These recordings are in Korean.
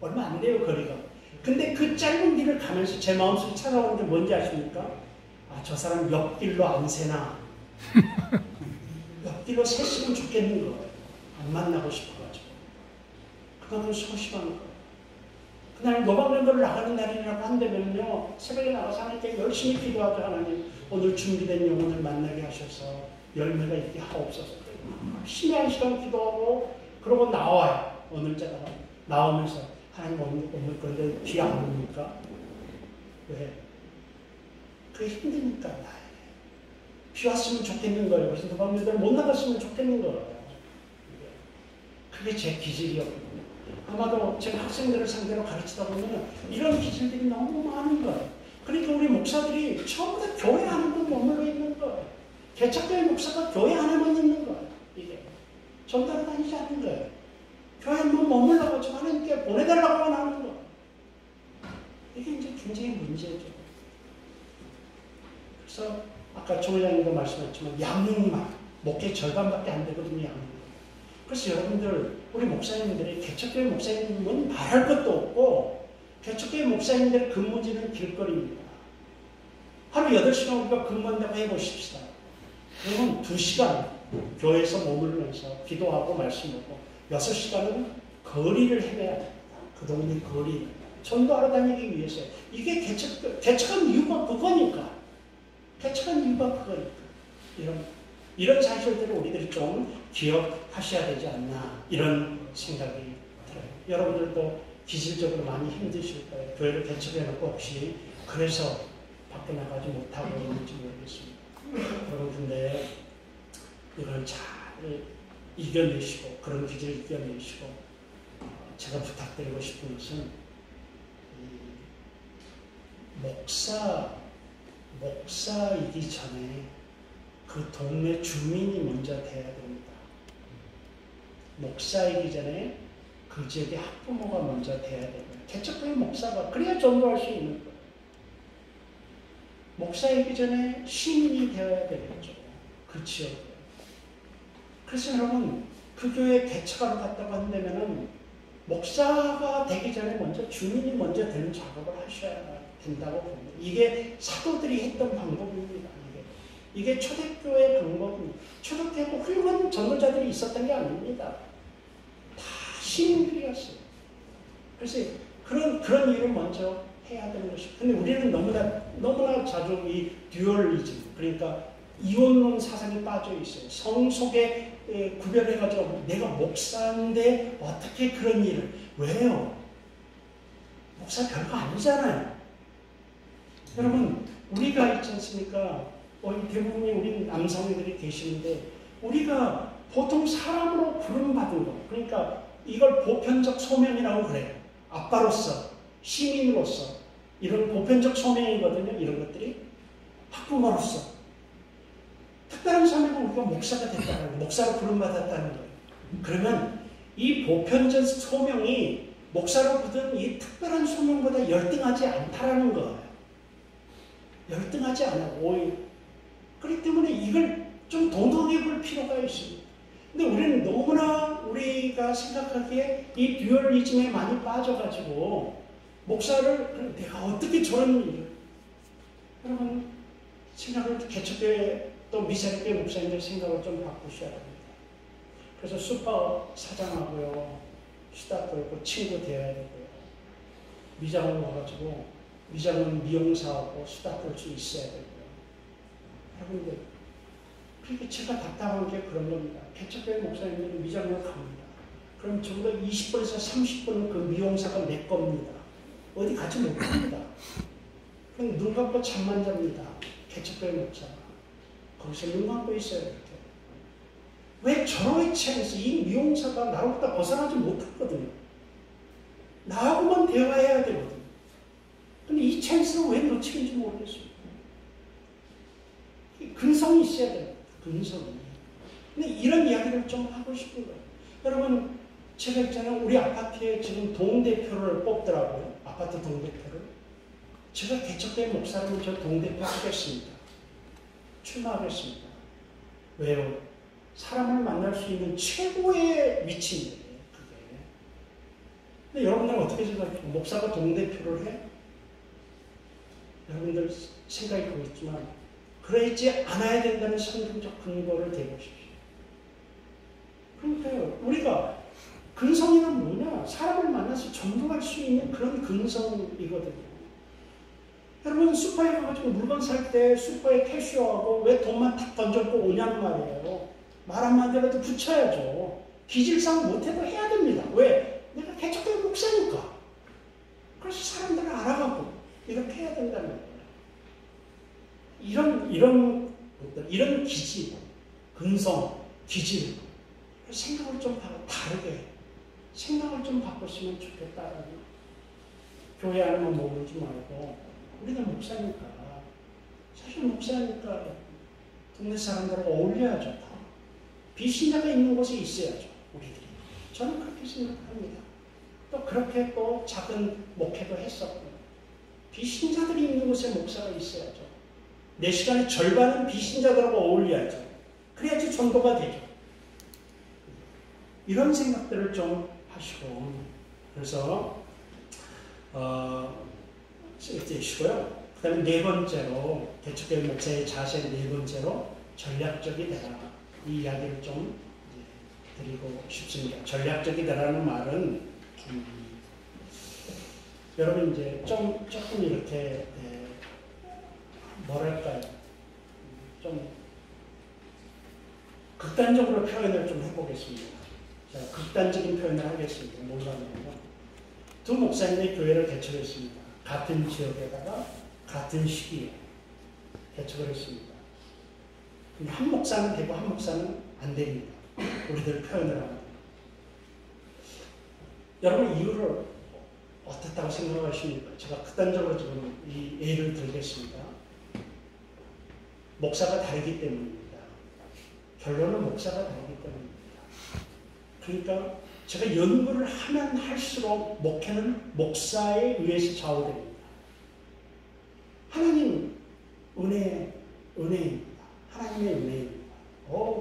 얼마 안 돼요, 거리가. 근데 그 짧은 길을 가면서 제 마음속에 찾아오는 게 뭔지 아십니까? 아, 저 사람 옆길로 안 새나. 옆길로 샜으면 좋겠는 거예요. 안 만나고 싶어가지고. 그거는 소심한 거예요. 그날 노방전도를 나가는 날이라고 한다면요, 새벽에 나가서 하나님께 열심히 기도하죠. 하나님, 오늘 준비된 영혼을 만나게 하셔서 열매가 있게 하옵소서. 심야 한 시간 기도하고 그러고 나와요. 오늘자다가 나오면서 하나님 오늘 그런데 비 안 옵니까? 왜? 그게 힘드니까 나에게. 비 왔으면 좋겠는 거예요. 그래서 노방전도를 못 나갔으면 좋겠는 거예요. 그게 제 기질이었거든요. 아마도 제가 학생들을 상대로 가르치다 보면 이런 기질들이 너무 많은 거예요. 그러니까 우리 목사들이 전부 다 교회 안에만 머물러 있는 거예요. 개척교회 목사가 교회 안에만 있는 거예요. 이게 전달을 다니지 않는 거예요. 교회만 머물러가지고 하나님께 보내달라고만 하는 거예요. 이게 이제 굉장히 문제죠. 그래서 아까 총회장님도 말씀하셨지만 양육만 목회 절반밖에 안 되거든요. 양육. 그래서 여러분들, 우리 목사님들이 개척교회 목사님은 말할 것도 없고 개척교회 목사님들의 근무지는 길거리입니다. 하루 8시간 우리가 근무한다고 해보십시다. 그러면 2시간 교회에서 머물면서 기도하고 말씀하고 6시간은 거리를 헤매야 됩니다. 그 동네 거리를 전도하러 다니기 위해서. 이게 개척한 이유가 그거니까. 개척한 이유가 그거니까. 이런 사실들을 우리들이 좀 기억하셔야 되지 않나, 이런 생각이 들어요. 여러분들도 기질적으로 많이 힘드실 거예요. 교회를 개척해놓고 혹시 그래서 밖에 나가지 못하고 있는지 모르겠습니다. 여러분, 근데 이걸 잘 이겨내시고, 그런 기질을 이겨내시고, 제가 부탁드리고 싶은 것은 목사이기 전에 그 동네 주민이 먼저 돼야 됩니다. 목사이기 전에 그 지역의 학부모가 먼저 돼야 됩니다. 개척교회 목사가 그래야 전도할 수 있는 거예요. 목사이기 전에 시민이 되어야 되겠죠. 그 지역에. 그래서 여러분, 그 교회 개척하러 갔다고 한다면은 목사가 되기 전에 먼저 주민이 먼저 되는 작업을 하셔야 된다고 봅니다. 이게 사도들이 했던 방법입니다. 이게 초대교회 방법입니다. 초대교회 훌륭한 전도자들이 있었던 게 아닙니다. 다 시민들이었어요. 그래서 그런 일을 먼저 해야 되는 것이고, 근데 우리는 너무나 자주 이 듀얼리즘, 그러니까 이원론 사상에 빠져 있어요. 성속에 구별해가지고 내가 목사인데 어떻게 그런 일을, 왜요? 목사 별거 아니잖아요. 여러분, 우리가 있지 않습니까? 대부분의 우리 남성들이 계시는데, 우리가 보통 사람으로 부름받은 거, 그러니까 이걸 보편적 소명이라고 그래요. 아빠로서, 시민으로서, 이런 보편적 소명이거든요. 이런 것들이. 학부모로서. 특별한 사명은 우리가 목사가 됐다는 거예요. 목사로 부름받았다는 거예요. 그러면 이 보편적 소명이 목사로 부른 이 특별한 소명보다 열등하지 않다라는 거예요. 열등하지 않아요. 오히려. 그렇기 때문에 이걸 좀 동등하게 볼 필요가 있습니다. 근데 우리는 너무나 우리가 생각하기에 이 듀얼리즘에 많이 빠져가지고 목사를 내가 어떻게 저런 일을, 여러분 생각을, 개척교회 또 미사립교회 목사님들 생각을 좀 바꾸셔야 합니다. 그래서 슈퍼 사장하고요, 수다 떨고 친구 되어야 되고요. 미장을 와가지고 미장은 미용사하고 수다 떨 수 있어야 되고요. 여러분들, 그렇게 제가 답답한 게 그런 겁니다. 개척교회 목사님들은 미장을 갑니다. 그럼 적어도 20분에서 30분은 그 미용사가 내 겁니다. 어디 가지 못합니다. 그럼 눈 감고 잠만 잡니다. 개척교회 목사가. 거기서 눈 감고 있어요. 이렇게. 왜 저런 체에서 이 미용사가 나로부터 벗어나지 못했거든요. 나하고만 대화해야 되거든요. 근데 이 찬스를 왜 놓치는지 모르겠습니다. 근성이 있어야 돼요. 근성이. 근데 이런 이야기를 좀 하고 싶은 거예요. 여러분, 제가 있잖아요. 우리 아파트에 지금 동대표를 뽑더라고요. 아파트 동대표를. 제가 개척교회 목사라면 저 동대표 하겠습니다. 출마하겠습니다. 왜요? 사람을 만날 수 있는 최고의 위치인데, 그게. 근데 여러분들은 어떻게 생각해요? 목사가 동대표를 해? 여러분들 생각이 그렇지만 그러지 않아야 된다는 성경적 근거를 대보십시오. 그러니까요. 우리가 근성이란 뭐냐? 사람을 만나서 전도할 수 있는 그런 근성이거든요. 여러분 슈퍼에 가가지고 물건 살 때 슈퍼에 캐시어하고 왜 돈만 탁 던져고 오냐는 말이에요. 말 한마디라도 붙여야죠. 기질상 못해도 해야 됩니다. 왜? 내가 개척교회 목사니까. 그래서 사람들을 알아가고 이렇게 해야 된다는 거예요. 이런 기질, 근성, 기질 생각을 좀 다르게 생각을 좀 바꿨으면 좋겠다라는 교회 안에만 머물지 말고 우리는 목사니까 사실 목사니까 동네 사람들하고 어울려야죠. 다. 비신자가 있는 곳에 있어야죠. 우리들이. 저는 그렇게 생각합니다. 또 그렇게 또 작은 목회도 했었고 비신자들이 있는 곳에 목사가 있어야죠. 내 시간의 절반은 비신자들하고 어울려야죠. 그래야지 전도가 되죠. 이런 생각들을 좀 하시고 그래서 되시고요. 그 다음에 네 번째로 개척교회 목사의 자세 네 번째로 전략적이 되라. 이 이야기를 좀 드리고 싶습니다. 전략적이 되라는 말은 여러분 이제 조금 이렇게 뭐랄까요? 좀 극단적으로 표현을 좀 해보겠습니다. 자, 극단적인 표현을 하겠습니다. 뭐냐면요. 두 목사님의 교회를 개척했습니다. 같은 지역에다가 같은 시기에 개척을 했습니다. 근데 한 목사는 되고 한 목사는 안 됩니다. 우리들 표현을 합니다. 여러분 이유를 어떻다고 생각하십니까? 제가 극단적으로 지금 이 예를 들겠습니다. 목사가 다르기 때문입니다. 결론은 목사가 다르기 때문입니다. 그러니까 제가 연구를 하면 할수록 목회는 목사에 의해서 좌우됩니다. 하나님 은혜입니다. 하나님의 은혜입니다.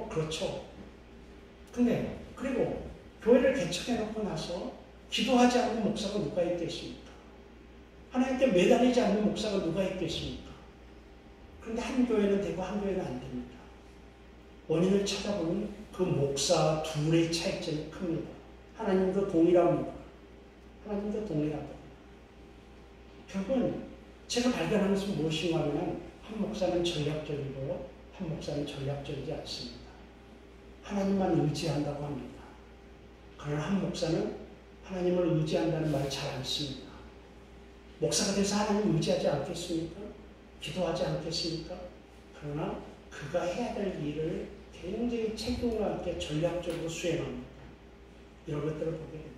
그렇죠. 근데 그리고 교회를 개척해놓고 나서 기도하지 않는 목사가 누가 있겠습니까? 하나님께 매달리지 않는 목사가 누가 있겠습니까? 그런데 한 교회는 되고 한 교회는 안 됩니다. 원인을 찾아보면 그 목사 둘의 차이점이 큽니다. 하나님도 동일합니다. 하나님도 동일합니다. 결국은 제가 발견한 것은 무엇인가 하면 한 목사는 전략적이고요. 한 목사는 전략적이지 않습니다. 하나님만 의지한다고 합니다. 그러나 한 목사는 하나님을 의지한다는 말을 잘 안 씁니다. 목사가 돼서 하나님을 의지하지 않겠습니까? 기도하지 않겠습니까? 그러나 그가 해야 될 일을 굉장히 책임과 함께 전략적으로 수행합니다. 이런 것들을 보게 됩니다.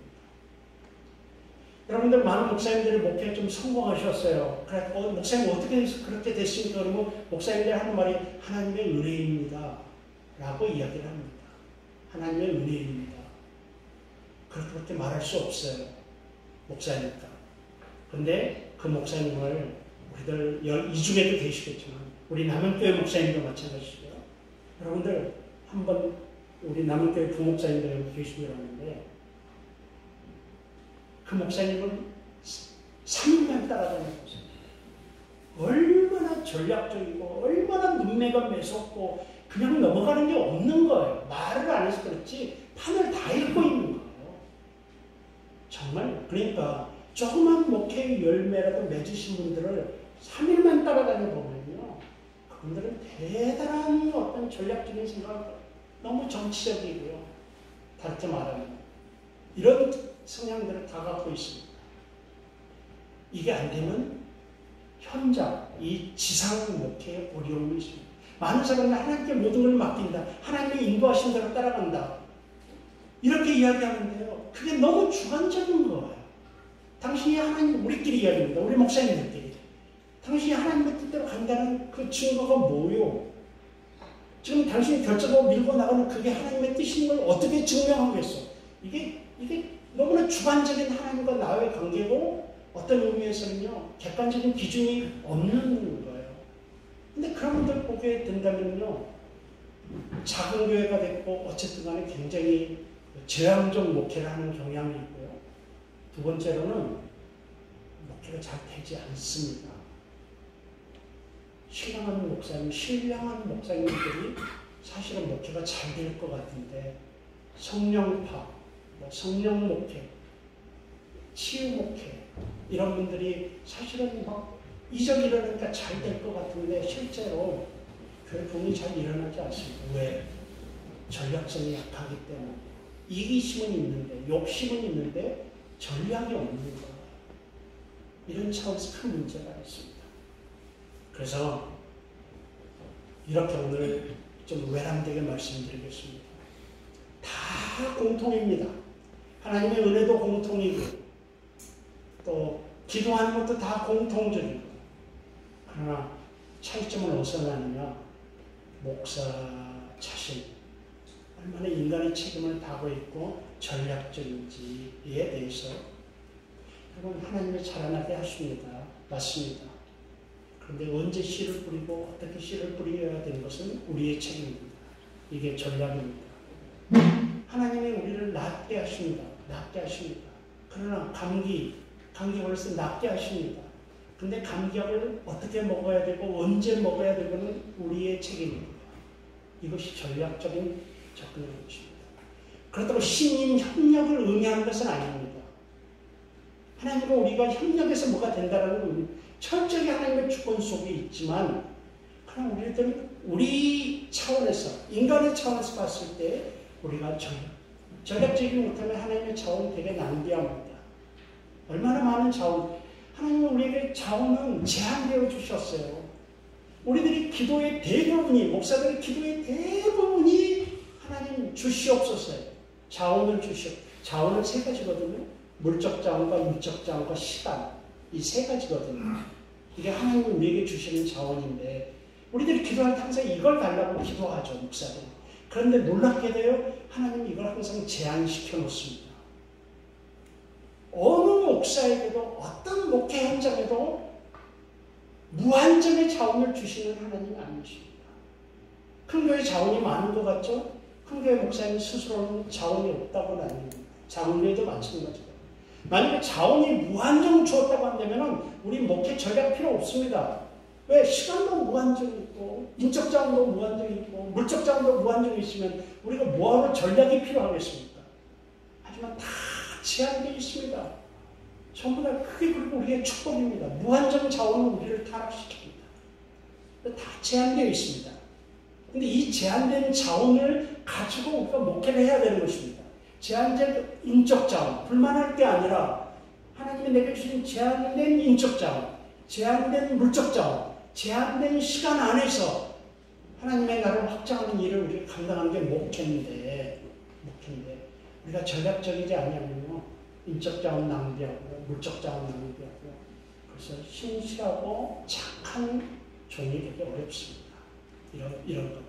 여러분들 많은 목사님들이 목회에 좀 성공하셨어요. 그래, 목사님 어떻게 그렇게 됐습니까? 그러면 목사님들이 하는 말이 하나님의 은혜입니다. 라고 이야기를 합니다. 하나님의 은혜입니다. 그렇게 말할 수 없어요. 목사니까. 근데 그 목사님을 우리들 이 중에도 계시겠지만 우리 남은교회 목사님도 마찬가지고요. 여러분들 한번 우리 남은교회 부목사님들 여기 계시길 하는데 그 목사님은 3일만 따라다니면서 얼마나 전략적이고 얼마나 눈매가 매섭고 그냥 넘어가는 게 없는 거예요. 말을 안 해서 그렇지 판을 다 읽고 있는 거예요. 정말 그러니까 조그만 목회의 열매라도 맺으신 분들을 3일만 따라다녀 보면요. 그분들은 대단한 어떤 전략적인 생각, 너무 정치적이고요. 다르게 말하면 이런 성향들을 다 갖고 있습니다. 이게 안 되면 현장, 이 지상 목회에 어려움이 있습니다. 많은 사람들은 하나님께 모든 걸 맡긴다. 하나님의 인도하신 대로 따라간다. 이렇게 이야기하는데요. 그게 너무 주관적인 거예요. 당신이 하나님, 우리끼리 이야기합니다. 우리 목사님들끼리. 당신이 하나님의 뜻대로 간다는 그 증거가 뭐요? 지금 당신이 결정하고 밀고 나가는 그게 하나님의 뜻인 걸 어떻게 증명하겠어? 이게 너무나 주관적인 하나님과 나의 관계고 어떤 의미에서는요, 객관적인 기준이 없는 거예요. 근데 그런 분들 보게 된다면요, 작은 교회가 됐고, 어쨌든 간에 굉장히 제왕적 목회를 하는 경향이 있고요. 두 번째로는 목회가 잘 되지 않습니다. 신령한 목사님들이 사실은 목회가 잘 될 것 같은데 성령파, 성령 목회, 치유 목회 이런 분들이 사실은 막 이적이 일어나니까 잘 될 것 같은데 실제로 교회 부흥이 잘 일어나지 않습니다. 왜? 전략성이 약하기 때문에. 이기심은 있는데, 욕심은 있는데 전략이 없는 거예요. 이런 차원에서 큰 문제가 있습니다. 그래서 이렇게 오늘 좀 외람되게 말씀드리겠습니다. 다 공통입니다. 하나님의 은혜도 공통이고 또 기도하는 것도 다 공통적이고, 그러나 차이점은 어디서 나느냐? 목사 자신 얼마나 인간의 책임을 다하고 있고 전략적인지에 대해서 여러분 하나님을 자라나게 하십니다. 맞습니다. 그런데 언제 씨를 뿌리고 어떻게 씨를 뿌려야 되는 것은 우리의 책임입니다. 이게 전략입니다. 하나님이 우리를 낫게 하십니다. 낫게 하십니다. 그러나 감기 걸려서 낫게 하십니다. 근데 감기약을 어떻게 먹어야 되고 언제 먹어야 되고는 우리의 책임입니다. 이것이 전략적인 접근의 것입니다. 그렇다고 신인 협력을 의미하는 것은 아닙니다. 하나님과 우리가 협력해서 뭐가 된다는 건 철저히 하나님의 주권 속에 있지만, 그럼 우리들은 우리 차원에서, 인간의 차원에서 봤을 때 우리가 전략적이지 못하면 하나님의 자원 되게 낭비합니다. 얼마나 많은 자원, 하나님은 우리에게 자원은 제한되어 주셨어요. 우리들이 기도의 대부분이, 목사들의 기도의 대부분이 하나님 주시옵소서요. 자원을 자원은 세 가지거든요. 물적 자원과 육적 자원과 시간. 이 세 가지거든요. 이게 하나님이 우리에게 주시는 자원인데, 우리들이 기도할 때 항상 이걸 달라고 기도하죠, 목사들. 그런데 놀랍게도요, 하나님이 이걸 항상 제한시켜 놓습니다. 어느 목사에게도, 어떤 목회 현장에도 무한정의 자원을 주시는 하나님이 아니십니다. 큰 교회 자원이 많은 것 같죠? 큰 교회 목사님 스스로는 자원이 없다고는 아닙니다. 장로에도 마찬가지고. 만약에 자원이 무한정 주었다고 한다면 우리 목회 전략 필요 없습니다. 왜? 시간도 무한정 있고 인적 자원도 무한정 있고 물적 자원도 무한정 있으면 우리가 뭐하러 전략이 필요하겠습니까? 하지만 다 제한되어 있습니다. 전부 다 크게 그리고 우리의 축복입니다. 무한정 자원은 우리를 타락시킵니다. 다 제한되어 있습니다. 근데 이 제한된 자원을 가지고 우리가 목회를 해야 되는 것입니다. 제한된 인적 자원, 불만할 게 아니라 하나님이 내게 주신 제한된 인적 자원, 제한된 물적 자원, 제한된 시간 안에서 하나님의 나라를 확장하는 일을 우리가 감당하는 게 목회인데 우리가 전략적이지 않냐면요, 인적 자원 낭비하고 물적 자원 낭비하고 그래서 신실하고 착한 종이 되기 어렵습니다. 이런 것들이.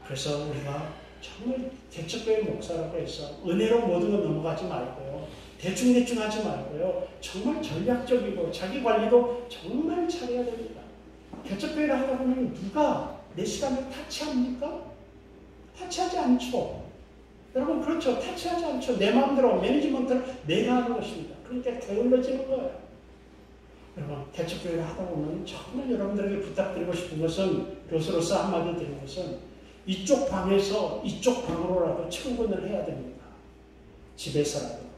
그래서 우리가 정말 개척교회 목사라고 해서 은혜로 모든 걸 넘어가지 말고요, 대충 하지 말고요, 정말 전략적이고 자기 관리도 정말 잘해야 됩니다. 개척교회를 하다 보면 누가 내 시간을 타치합니까? 타치하지 않죠. 여러분, 그렇죠. 타치하지 않죠. 내 마음대로, 매니지먼트를 내가 하는 것입니다. 그러니까 게을러지는 거예요. 여러분, 개척교회를 하다 보면 정말 여러분들에게 부탁드리고 싶은 것은, 교수로서 한마디 드리는 것은 이쪽 방에서 이쪽 방으로라도 청근을 해야 됩니다. 집에서라도.